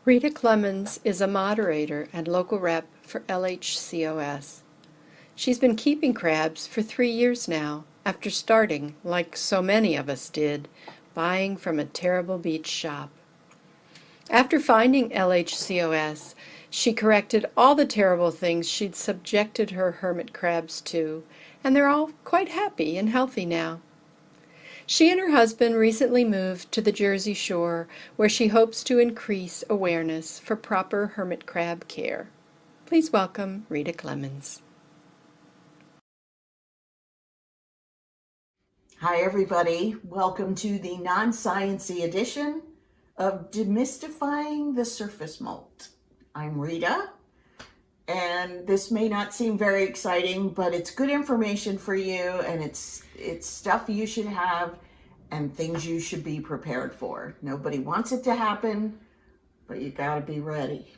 Rita Clemens is a moderator and local rep for LHCOS. She's been keeping crabs for 3 years now, after starting, like so many of us did, buying from a terrible beach shop. After finding LHCOS, she corrected all the terrible things she'd subjected her hermit crabs to, and they're all quite happy and healthy now. She and her husband recently moved to the Jersey Shore, where she hopes to increase awareness for proper hermit crab care. Please welcome Rita Clemens. Hi everybody, welcome to the non-sciencey edition of Demystifying the Surface Molt. I'm Rita, and this may not seem very exciting, but it's good information for you, and it's stuff you should have and things you should be prepared for. Nobody wants it to happen, but you gotta be ready.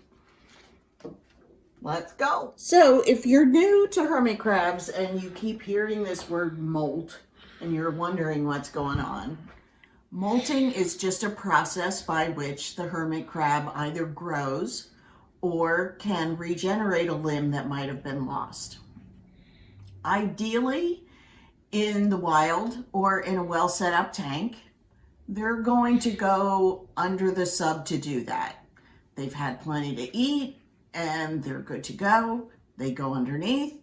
Let's go. So if you're new to hermit crabs and you keep hearing this word molt and you're wondering what's going on, molting is just a process by which the hermit crab either grows or can regenerate a limb that might have been lost. Ideally, in the wild or in a well set up tank, they're going to go under the sub to do that. They've had plenty to eat and they're good to go. They go underneath.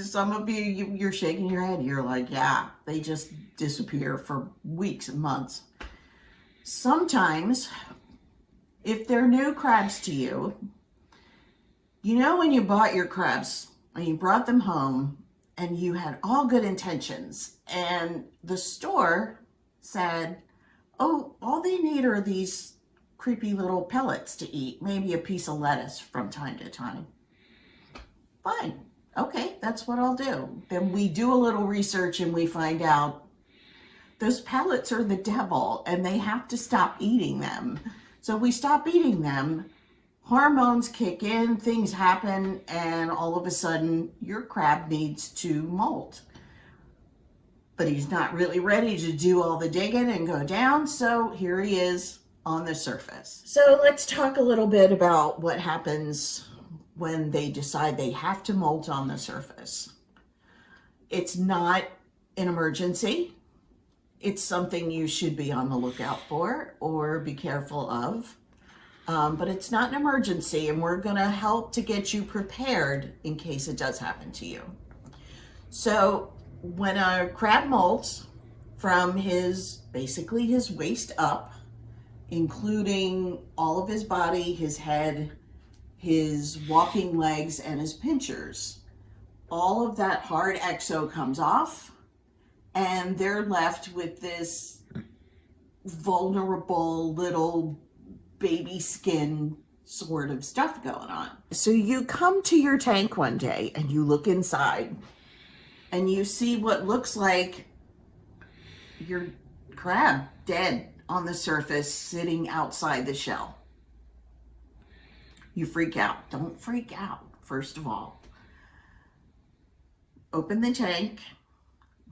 Some of you're shaking your head. You're like, yeah, they just disappear for weeks and months. Sometimes, if they're new crabs to you, you know when you bought your crabs and you brought them home and you had all good intentions and the store said, oh, all they need are these creepy little pellets to eat, maybe a piece of lettuce from time to time. Fine. Okay, that's what I'll do. Then we do a little research and we find out those pellets are the devil and they have to stop eating them. So we stop eating them, hormones kick in, things happen, and all of a sudden your crab needs to molt. But he's not really ready to do all the digging and go down, so here he is on the surface. So let's talk a little bit about what happens when they decide they have to molt on the surface. It's not an emergency. It's something you should be on the lookout for or be careful of. But it's not an emergency, and we're going to help to get you prepared in case it does happen to you. So when a crab molts from basically his waist up, including all of his body, his head, his walking legs, and his pinchers, all of that hard exo comes off, and they're left with this vulnerable little baby skin sort of stuff going on. So you come to your tank one day and you look inside and you see what looks like your crab dead on the surface sitting outside the shell. You freak out. Don't freak out, first of all. Open the tank,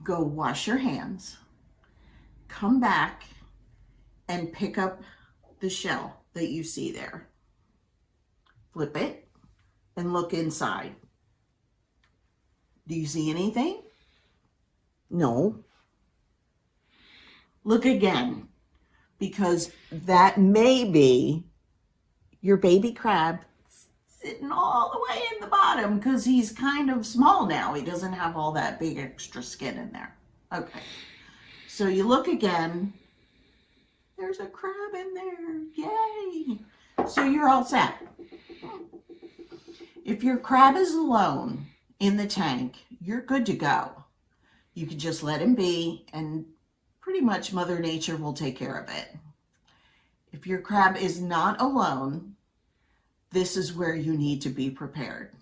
go wash your hands, come back and pick up the shell that you see there. Flip it and look inside. Do you see anything? No. Look again, because that may be your baby crab sitting all the way in the bottom because he's kind of small now. He doesn't have all that big extra skin in there. Okay, so you look again. There's a crab in there. Yay! So you're all set. If your crab is alone in the tank, you're good to go. You can just let him be, and pretty much Mother Nature will take care of it. If your crab is not alone, this is where you need to be prepared.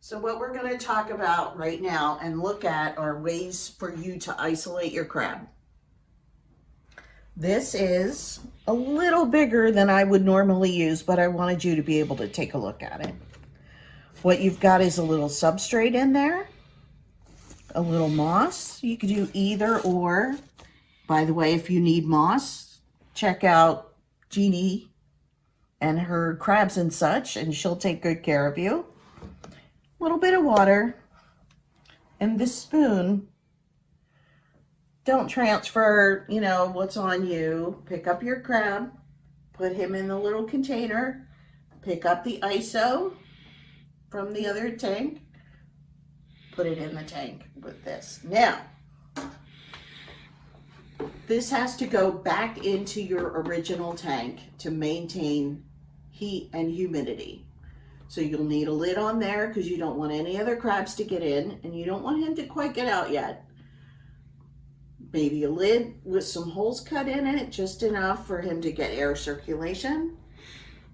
So what we're going to talk about right now and look at are ways for you to isolate your crab. This is a little bigger than I would normally use, but I wanted you to be able to take a look at it. What you've got is a little substrate in there, a little moss. You could do either or. By the way, if you need moss, check out Jeannie and her crabs and such, and she'll take good care of you. A little bit of water, and this spoon, don't transfer, what's on you. Pick up your crab, put him in the little container, pick up the ISO from the other tank, put it in the tank with this. Now, this has to go back into your original tank to maintain heat and humidity. So you'll need a lid on there because you don't want any other crabs to get in, and you don't want him to quite get out yet. Maybe a lid with some holes cut in it, just enough for him to get air circulation.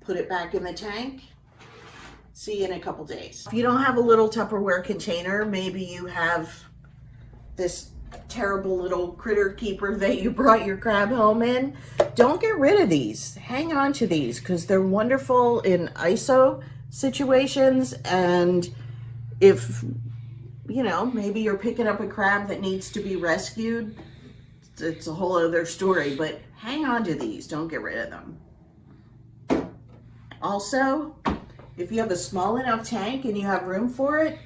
Put it back in the tank. See you in a couple days. If you don't have a little Tupperware container, maybe you have this terrible little critter keeper that you brought your crab home in. Don't get rid of these. Hang on to these because they're wonderful in ISO situations, and if maybe you're picking up a crab that needs to be rescued, it's a whole other story, but hang on to these. Don't get rid of them. Also, if you have a small enough tank and you have room for it,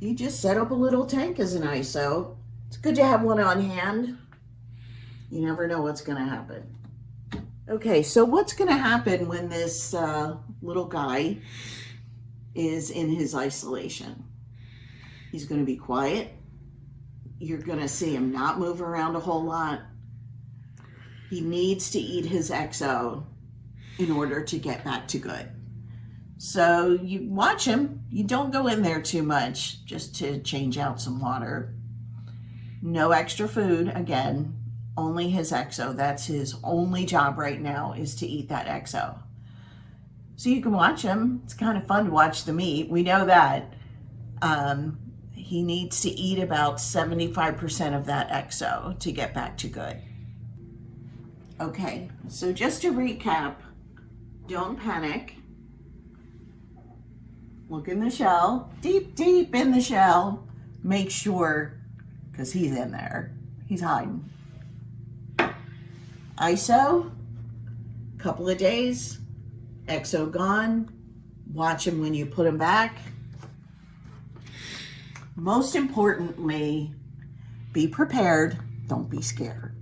you just set up a little tank as an ISO. It's good to have one on hand. You never know what's going to happen. Okay, so what's going to happen when this little guy is in his isolation? He's going to be quiet. You're going to see him not move around a whole lot. He needs to eat his XO in order to get back to good. So you watch him. You don't go in there too much, just to change out some water. No extra food, again, only his XO. That's his only job right now, is to eat that XO. So you can watch him. It's kind of fun to watch them eat. We know that. He needs to eat about 75% of that XO to get back to good. Okay, so just to recap, don't panic. Look in the shell, deep, deep in the shell. Make sure, because he's in there, he's hiding. ISO, couple of days, XO gone. Watch him when you put him back. Most importantly, be prepared, don't be scared.